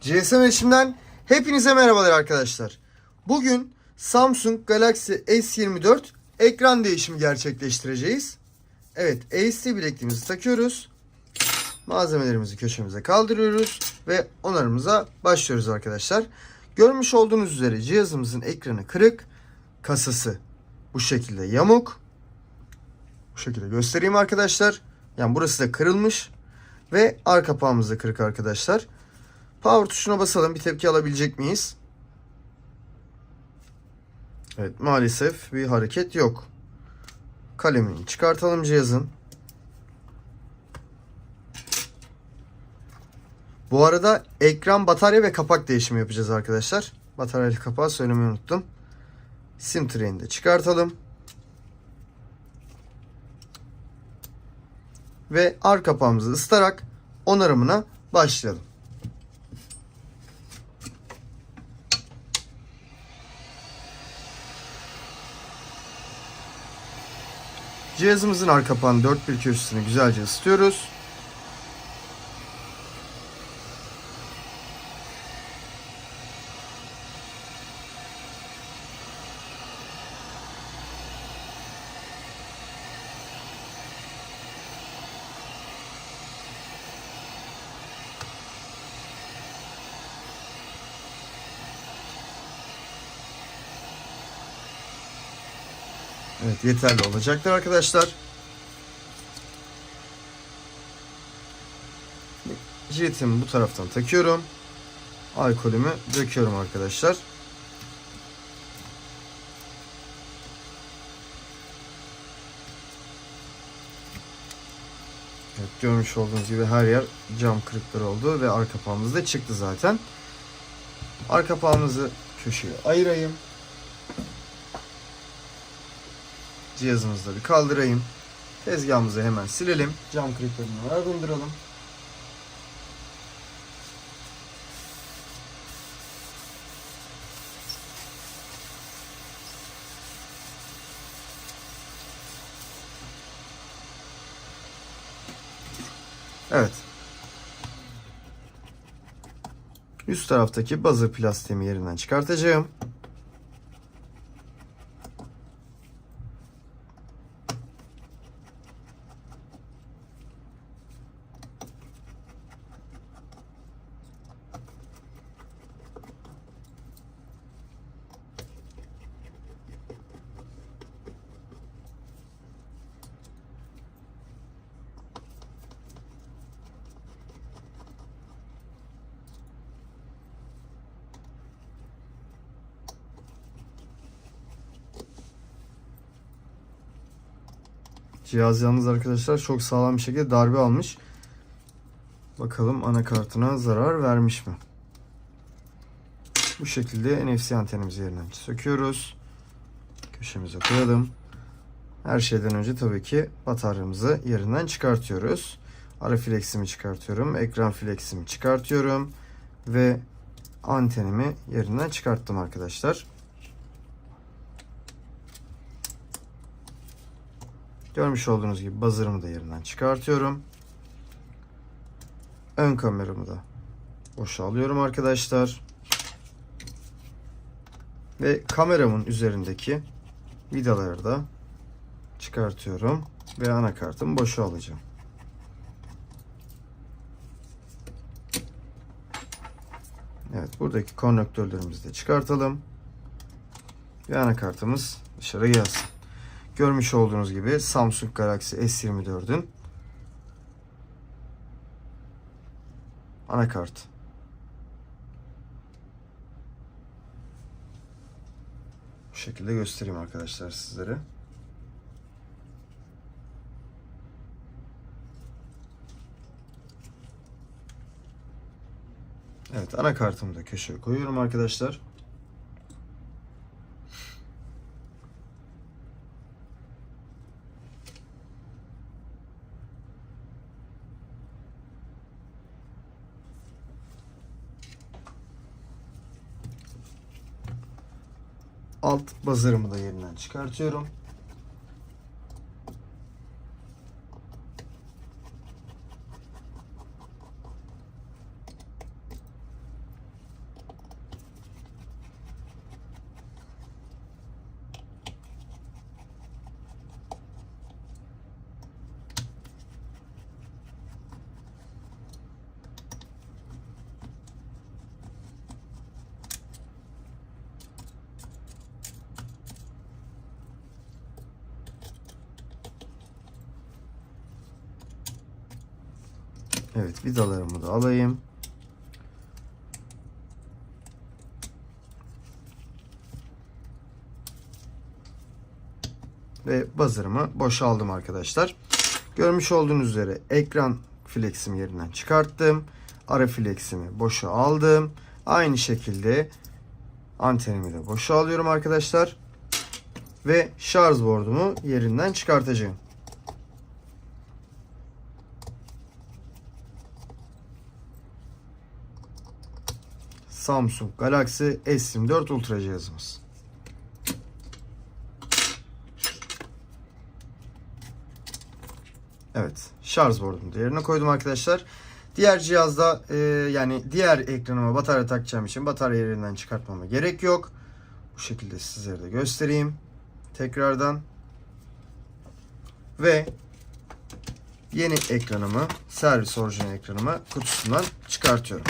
GSM Erişim'den hepinize merhabalar arkadaşlar. Bugün Samsung Galaxy S24 ekran değişimi gerçekleştireceğiz. Evet, AST bilekliğimizi takıyoruz. Malzemelerimizi köşemize kaldırıyoruz ve onarımıza başlıyoruz arkadaşlar. Görmüş olduğunuz üzere cihazımızın ekranı kırık, kasası bu şekilde yamuk. Bu şekilde göstereyim arkadaşlar. Yani burası da kırılmış ve arka kapağımız da kırık arkadaşlar. Power tuşuna basalım. Bir tepki alabilecek miyiz? Evet, maalesef bir hareket yok. Kalemini çıkartalım cihazın. Bu arada ekran, batarya ve kapak değişimi yapacağız arkadaşlar. Batarya kapağı söylemeyi unuttum. Sim treğini de çıkartalım. Ve arka kapağımızı ısıtarak onarımına başlayalım. Cihazımızın arka kapağının dört bir köşesini güzelce ısıtıyoruz. Evet, yeterli olacaktır arkadaşlar. Jiletimi bu taraftan takıyorum. Alkolümü döküyorum arkadaşlar. Evet, görmüş olduğunuz gibi her yer cam kırıkları oldu ve arka kapağımız da çıktı zaten. Arka kapağımızı köşeye ayırayım. Cihazımızı da bir kaldırayım. Tezgahımızı hemen silelim. Cam kırıklarını arındıralım. Evet. Üst taraftaki buzzer plastiğimi yerinden çıkartacağım. Cihaz yalnız arkadaşlar çok sağlam bir şekilde darbe almış. Bakalım anakartına zarar vermiş mi? Bu şekilde NFC antenimizi yerinden söküyoruz. Köşemize koyalım. Her şeyden önce tabii ki bataryamızı yerinden çıkartıyoruz. Ara fleksimi çıkartıyorum. Ekran fleksimi çıkartıyorum. Ve antenimi yerinden çıkarttım arkadaşlar. Görmüş olduğunuz gibi buzzer'ımı da yerinden çıkartıyorum. Ön kameramı da boşa alıyorum arkadaşlar. Ve kameramın üzerindeki vidaları da çıkartıyorum. Ve anakartımı boşa alacağım. Evet, buradaki konnektörlerimizi de çıkartalım. Ve anakartımız dışarı gelsin. Görmüş olduğunuz gibi Samsung Galaxy S24'ün anakart. Bu şekilde göstereyim arkadaşlar sizlere. Evet, anakartımı da köşeye koyuyorum arkadaşlar. Alt buzzer'ımı da yerinden çıkartıyorum. Evet, vidalarımı da alayım. Ve buzzer'ımı boşaldım arkadaşlar. Görmüş olduğunuz üzere ekran flex'imi yerinden çıkarttım. Ara flex'imi boşa aldım. Aynı şekilde antenimi de boşa alıyorum arkadaşlar. Ve şarj boardumu yerinden çıkartacağım. Samsung Galaxy S24 Ultra cihazımız. Evet, şarj boardumu da yerine koydum arkadaşlar. Diğer cihazda yani diğer ekranıma batarya takacağım için batarya yerinden çıkartmama gerek yok. Bu şekilde sizlere de göstereyim. Tekrardan. Ve yeni ekranımı, servis orijinal ekranımı kutusundan çıkartıyorum.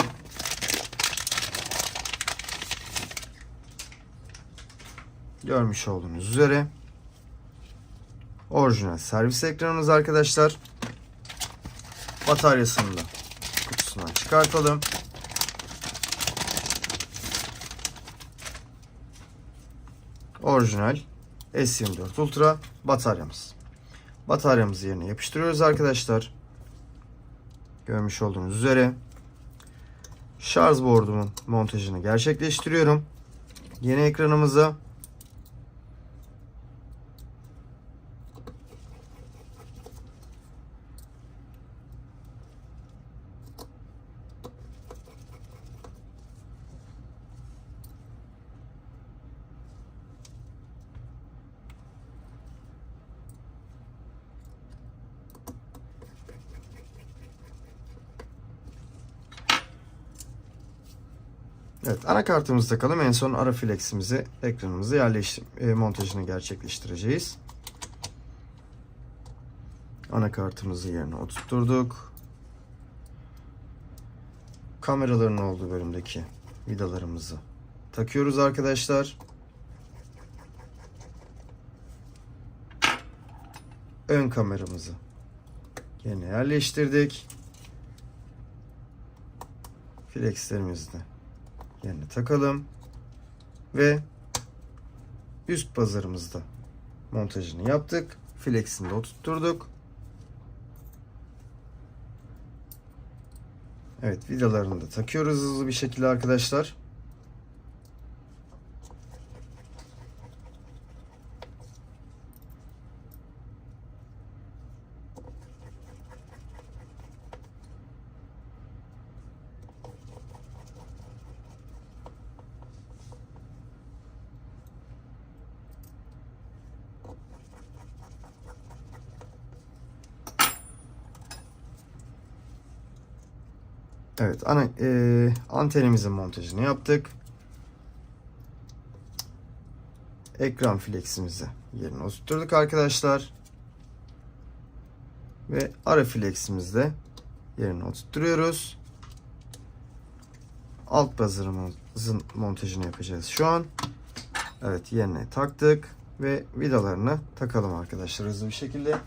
Görmüş olduğunuz üzere orijinal servis ekranımız arkadaşlar. Bataryasını da kutusundan çıkartalım. Orijinal S24 Ultra bataryamız. Bataryamızı yerine yapıştırıyoruz arkadaşlar. Görmüş olduğunuz üzere şarj boardumun montajını gerçekleştiriyorum. Yeni ekranımıza evet, anakartımızı takalım. En son ara flex'imizi ekranımıza montajını gerçekleştireceğiz. Anakartımızı yerine oturtturduk. Kameraların olduğu bölümdeki vidalarımızı takıyoruz arkadaşlar. Ön kameramızı yerine yerleştirdik. Flexlerimizi de yerine takalım. Ve üst buzzer'ımızda montajını yaptık. Flex'ini de oturtturduk. Evet, vidalarını da takıyoruz hızlı bir şekilde arkadaşlar. Evet, antenimizin montajını yaptık. Ekran fleximizi yerine oturtturduk arkadaşlar. Ve ara fleximizi de yerine oturtturuyoruz. Alt buzzer'ımızın montajını yapacağız şu an. Evet, yerine taktık ve vidalarını takalım arkadaşlar hızlı bir şekilde.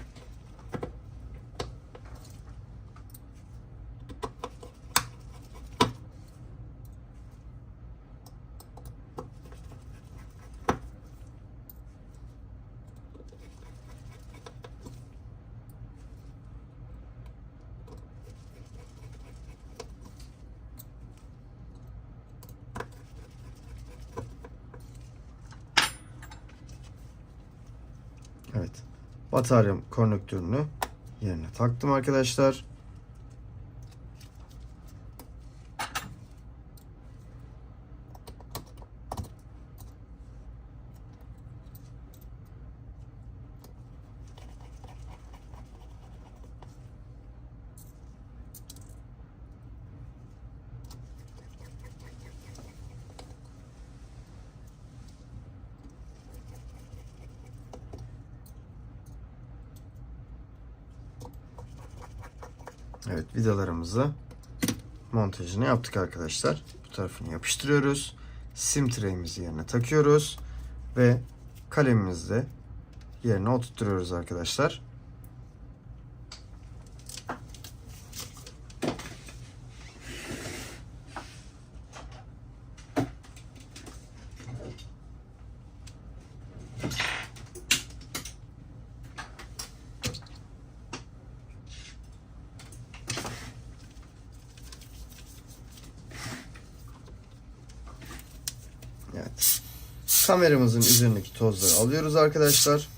Evet. Batarya konnektörünü yerine taktım arkadaşlar. Evet, vidalarımızı montajını yaptık arkadaşlar. Bu tarafını yapıştırıyoruz. Sim tray'imizi yerine takıyoruz ve kalemimizi de yerine oturtturuyoruz arkadaşlar. Evet. Kameramızın üzerindeki tozları alıyoruz arkadaşlar.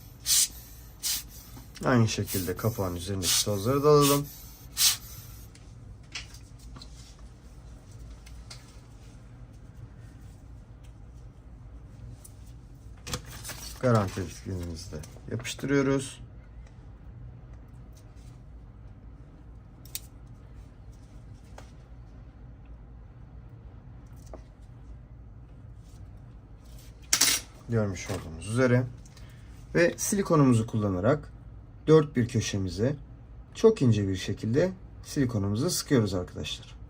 Aynı şekilde kapağın üzerindeki tozları da alalım. Garanti etiketimizi de yapıştırıyoruz. Görmüş olduğunuz üzere ve silikonumuzu kullanarak dört bir köşemize çok ince bir şekilde silikonumuzu sıkıyoruz arkadaşlar.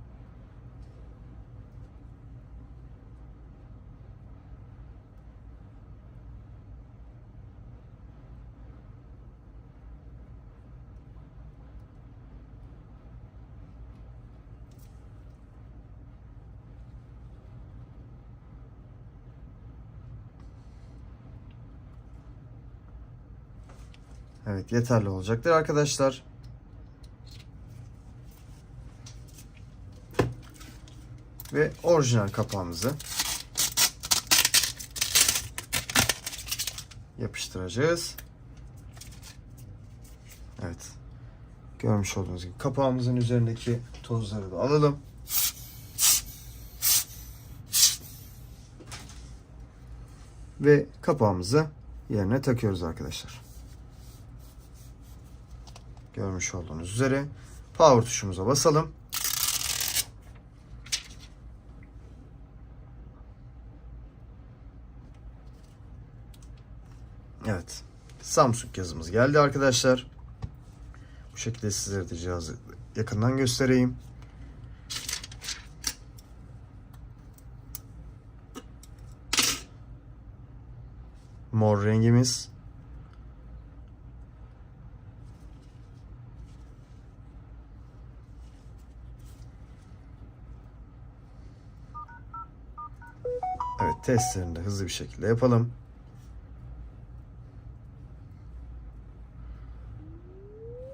Evet, yeterli olacaktır arkadaşlar. Ve orijinal kapağımızı yapıştıracağız. Evet. Görmüş olduğunuz gibi kapağımızın üzerindeki tozları da alalım. Ve kapağımızı yerine takıyoruz arkadaşlar. Görmüş olduğunuz üzere power tuşumuza basalım. Evet. Samsung yazımız geldi arkadaşlar. Bu şekilde sizlere de cihazı yakından göstereyim. Mor rengimiz. Evet, testlerini de hızlı bir şekilde yapalım.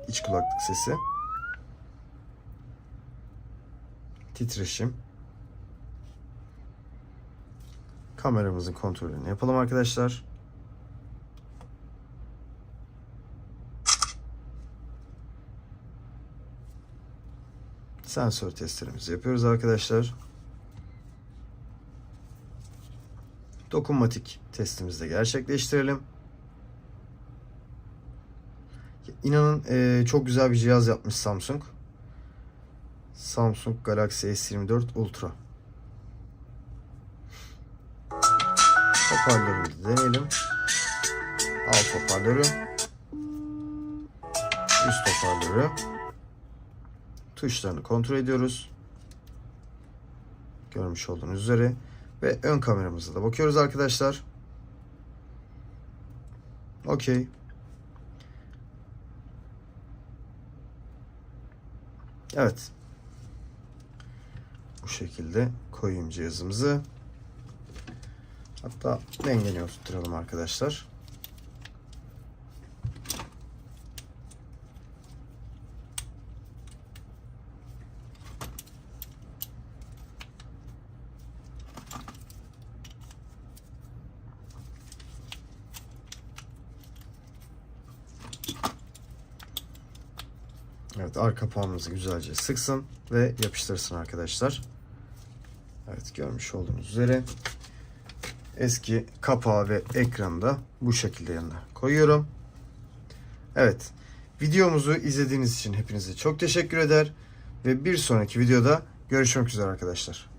İç kulaklık sesi. Titreşim. Kameramızın kontrolünü yapalım arkadaşlar. Sensör testlerimizi yapıyoruz arkadaşlar. Dokunmatik testimizi de gerçekleştirelim. İnanın çok güzel bir cihaz yapmış Samsung. Samsung Galaxy S24 Ultra. Hoparlörünü de deneyelim. Alt hoparlörü. Üst hoparlörü. Tuşlarını kontrol ediyoruz. Görmüş olduğunuz üzere. Ve ön kameramıza da bakıyoruz arkadaşlar. Okey. Evet. Bu şekilde koyayım cihazımızı. Hatta dengeni oturtturalım arkadaşlar. Evet, arka kapağımızı güzelce sıksın ve yapıştırsın arkadaşlar. Evet, görmüş olduğunuz üzere eski kapağı ve ekranı da bu şekilde yanına koyuyorum. Evet, videomuzu izlediğiniz için hepinize çok teşekkür eder ve bir sonraki videoda görüşmek üzere arkadaşlar.